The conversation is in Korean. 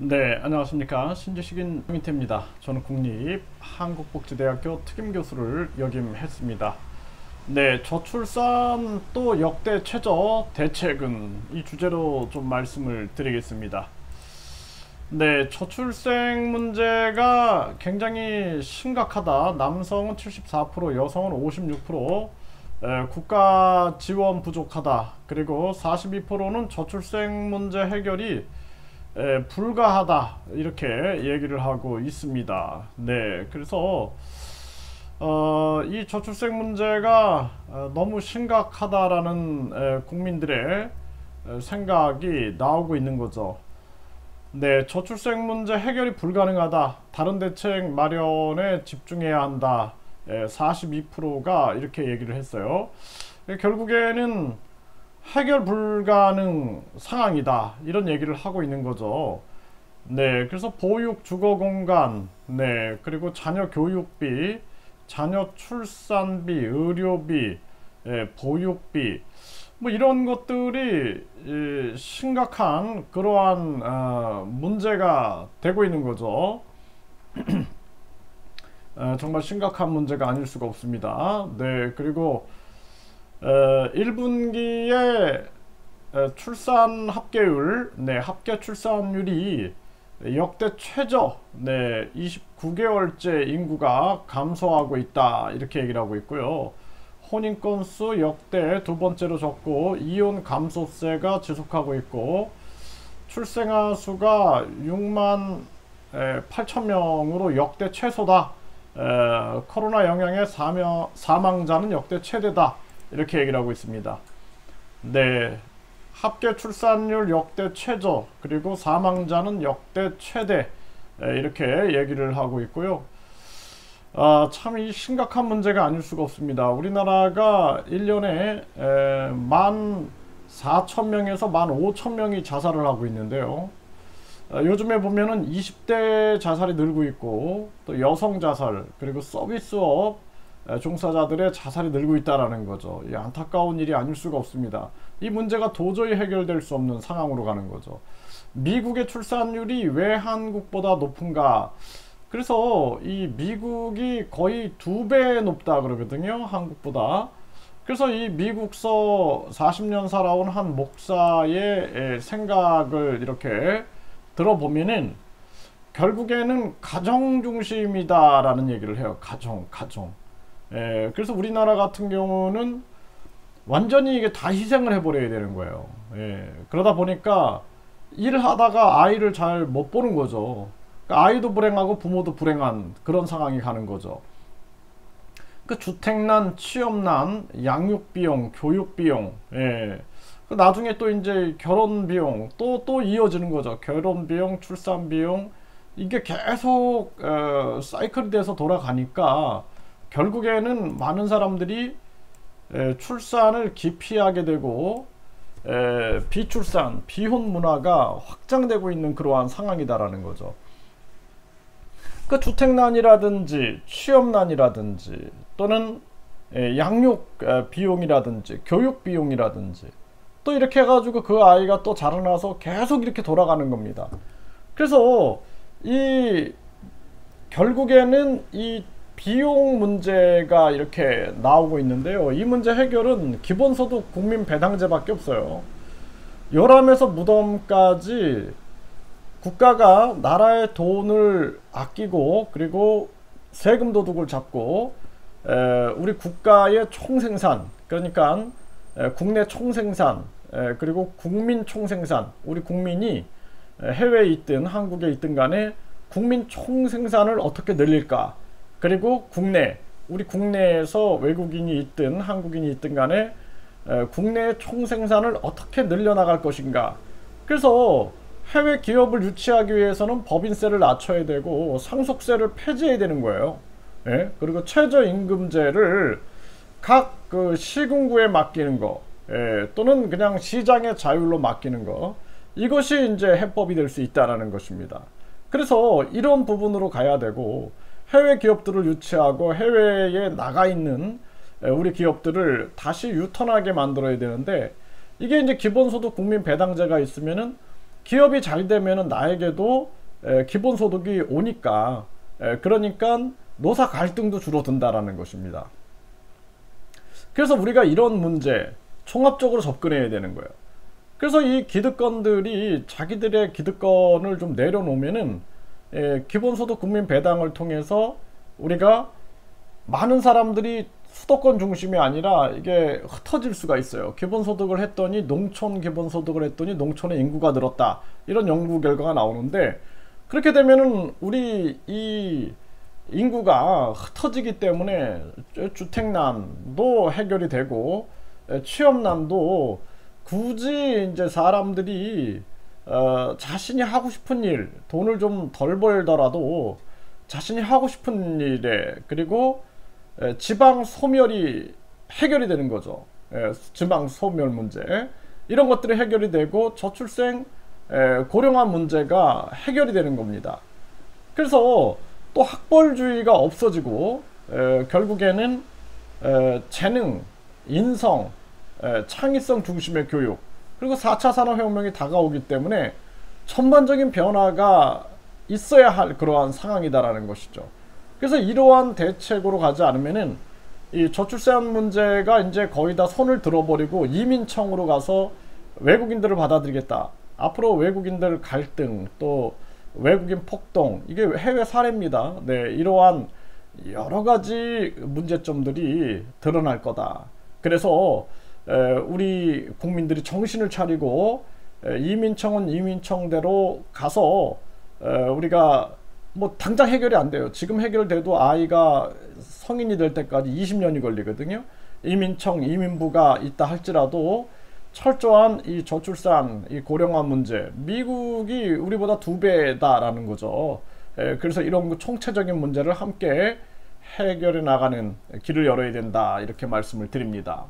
네, 안녕하십니까. 신지식인 김인태입니다. 저는 국립한국복지대학교 특임교수를 역임했습니다. 네, 저출산 또 역대 최저 대책은 이 주제로 좀 말씀을 드리겠습니다. 네, 저출생 문제가 굉장히 심각하다. 남성은 74%, 여성은 56%, 국가 지원 부족하다. 그리고 42%는 저출생 문제 해결이 불가하다 이렇게 얘기를 하고 있습니다. 네, 그래서 이 저출생 문제가 너무 심각하다라는 국민들의 생각이 나오고 있는 거죠. 네, 저출생 문제 해결이 불가능하다. 다른 대책 마련에 집중해야 한다. 42%가 이렇게 얘기를 했어요. 결국에는 해결 불가능 상황이다 이런 얘기를 하고 있는 거죠. 네, 그래서 보육 주거 공간, 네, 그리고 자녀 교육비, 자녀 출산비, 의료비, 보육비, 뭐 이런 것들이 심각한 그러한 문제가 되고 있는 거죠. 정말 심각한 문제가 아닐 수가 없습니다. 네, 그리고 1분기에 출산 합계율, 네, 합계 출산율이 역대 최저, 네, 29개월째 인구가 감소하고 있다 이렇게 얘기를 하고 있고요. 혼인 건수 역대 두 번째로 적고 이혼 감소세가 지속하고 있고 출생아 수가 6만 8천 명으로 역대 최소다. 코로나 영향의 사망자는 역대 최대다. 이렇게 얘기를 하고 있습니다. 네, 합계 출산율 역대 최저, 그리고 사망자는 역대 최대, 이렇게 얘기를 하고 있고요. 참 이 심각한 문제가 아닐 수가 없습니다. 우리나라가 1년에 14,000명에서 15,000명이 자살을 하고 있는데요. 요즘에 보면은 20대 자살이 늘고 있고 또 여성 자살, 그리고 서비스업 종사자들의 자살이 늘고 있다는 거죠. 이 안타까운 일이 아닐 수가 없습니다. 이 문제가 도저히 해결될 수 없는 상황으로 가는 거죠. 미국의 출산율이 왜 한국보다 높은가? 그래서 이 미국이 거의 2배 높다 그러거든요, 한국보다. 그래서 이 미국서 40년 살아온 한 목사의 생각을 이렇게 들어보면은 결국에는 가정 중심이다라는 얘기를 해요. 가정. 그래서 우리나라 같은 경우는 완전히 이게 다 희생을 해버려야 되는 거예요. 그러다 보니까 일을 하다가 아이를 잘 못 보는 거죠. 그러니까 아이도 불행하고 부모도 불행한 그런 상황이 가는 거죠. 그 주택난, 취업난, 양육비용, 교육비용, 그 나중에 또 이제 결혼비용 또 이어지는 거죠. 결혼비용, 출산비용, 이게 계속 사이클이 돼서 돌아가니까 결국에는 많은 사람들이 출산을 기피하게 되고 비출산, 비혼 문화가 확장되고 있는 그러한 상황이다라는 거죠. 그 주택난이라든지 취업난이라든지 또는 양육 비용이라든지 교육 비용이라든지 또 이렇게 해가지고 그 아이가 또 자라나서 계속 이렇게 돌아가는 겁니다. 그래서 이 결국에는 이 비용 문제가 이렇게 나오고 있는데요. 이 문제 해결은 기본소득 국민 배당제밖에 없어요. 열함에서 무덤까지 국가가 나라의 돈을 아끼고 그리고 세금 도둑을 잡고 우리 국가의 총생산, 그러니까 국내 총생산, 그리고 국민 총생산, 우리 국민이 해외에 있든 한국에 있든 간에 국민 총생산을 어떻게 늘릴까, 그리고 우리 국내에서 외국인이 있든 한국인이 있든 간에 국내의 총생산을 어떻게 늘려나갈 것인가. 그래서 해외 기업을 유치하기 위해서는 법인세를 낮춰야 되고 상속세를 폐지해야 되는 거예요. 그리고 최저임금제를 각 그 시군구에 맡기는 거, 또는 그냥 시장의 자율로 맡기는 거, 이것이 이제 해법이 될 수 있다라는 것입니다. 그래서 이런 부분으로 가야 되고 해외 기업들을 유치하고 해외에 나가 있는 우리 기업들을 다시 유턴하게 만들어야 되는데, 이게 이제 기본소득 국민 배당제가 있으면은 기업이 잘 되면은 나에게도 기본소득이 오니까, 그러니까 노사 갈등도 줄어든다라는 것입니다. 그래서 우리가 이런 문제 종합적으로 접근해야 되는 거예요. 그래서 이 기득권들이 자기들의 기득권을 좀 내려놓으면은 기본소득 국민 배당을 통해서 우리가 많은 사람들이 수도권 중심이 아니라 이게 흩어질 수가 있어요. 기본소득을 했더니 농촌 기본소득을 했더니 농촌의 인구가 늘었다, 이런 연구 결과가 나오는데, 그렇게 되면은 우리 이 인구가 흩어지기 때문에 주택난도 해결이 되고 취업난도, 굳이 이제 사람들이 자신이 하고 싶은 일, 돈을 좀 덜 벌더라도 자신이 하고 싶은 일에, 그리고 지방 소멸이 해결이 되는 거죠. 지방 소멸 문제, 이런 것들이 해결이 되고 저출생 고령화 문제가 해결이 되는 겁니다. 그래서 또 학벌주의가 없어지고 결국에는 재능, 인성, 창의성 중심의 교육, 그리고 4차 산업혁명이 다가오기 때문에 전반적인 변화가 있어야 할 그러한 상황이다라는 것이죠. 그래서 이러한 대책으로 가지 않으면은 이 저출산 문제가 이제 거의 다 손을 들어버리고 이민청으로 가서 외국인들을 받아들이겠다, 앞으로 외국인들 갈등, 또 외국인 폭동, 이게 해외 사례입니다. 네, 이러한 여러 가지 문제점들이 드러날 거다. 그래서 우리 국민들이 정신을 차리고 이민청은 이민청대로 가서 우리가 뭐 당장 해결이 안 돼요. 지금 해결돼도 아이가 성인이 될 때까지 20년이 걸리거든요. 이민청, 이민부가 있다 할지라도 철저한 이 저출산, 이 고령화 문제, 미국이 우리보다 2배다라는 거죠. 그래서 이런 총체적인 문제를 함께 해결해 나가는 길을 열어야 된다, 이렇게 말씀을 드립니다.